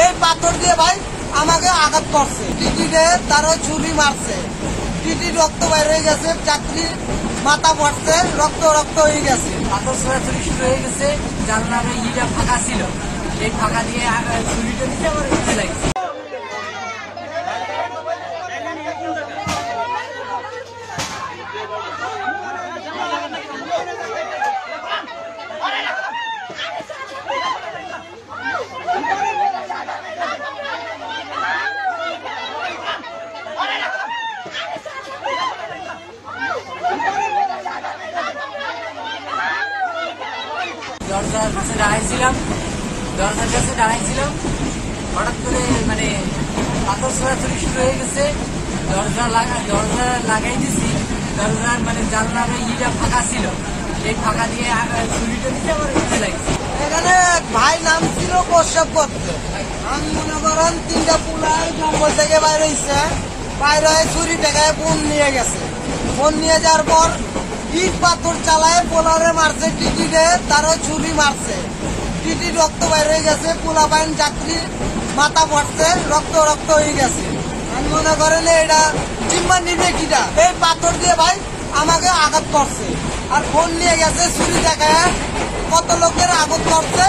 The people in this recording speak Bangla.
এই পাথর দিয়ে ভাই আমাকে আঘাত করছে, টিটিতে তারও ছুরি মারছে, টিটি রক্ত বাইর হয়ে গেছে, যাত্রী মাথা পড়ছে, রক্ত রক্ত হয়ে গেছে। পাথর ছোড়াছুড়ি শুরু হয়ে গেছে, জানলার ইটা ফাঁকা ছিল, এই ফাঁকা দিয়ে ছুরিটা দিতে আমার ইচ্ছে লাগছে। দরজার কাছে দাঁড়াইছিলাম, হঠাৎ করে মানে পাথর ছোড়াছুড়ি শুরু হয়ে গেছে, দরজা লাগাই দিছি, দরজার মানে জানলার ইটা ফাঁকা ছিল, এই ফাঁকা দিয়ে ছুরিটা দিতে আমার ইচ্ছে লাগছে। এখানে ভাই নাম ছিল প্রস্রাব করতে, আমি মনে করেন 3টা পুলার জঙ্গল থেকে বাইরে হয়েছে, বাইরে হয়ে ছুরি টেকায় বোন নিয়ে গেছে, বোন নিয়ে যাওয়ার পর ইট পাথর চালায় পোলারে মারছে, টিটিতে তারও ছুরি মারছে, টিটি রক্ত বাইর হয়ে গেছে, পোলা বাইন যাত্রী মাথা পড়ছে, রক্ত রক্ত হয়ে গেছে। আমি মনে করেন এটা জিম্মা নিবে কিটা, এই পাথর দিয়ে ভাই আমাকে আঘাত করছে, আর ফোন নিয়ে গেছে ছুরি দেখায়, কত লোকের আঘাত করছে।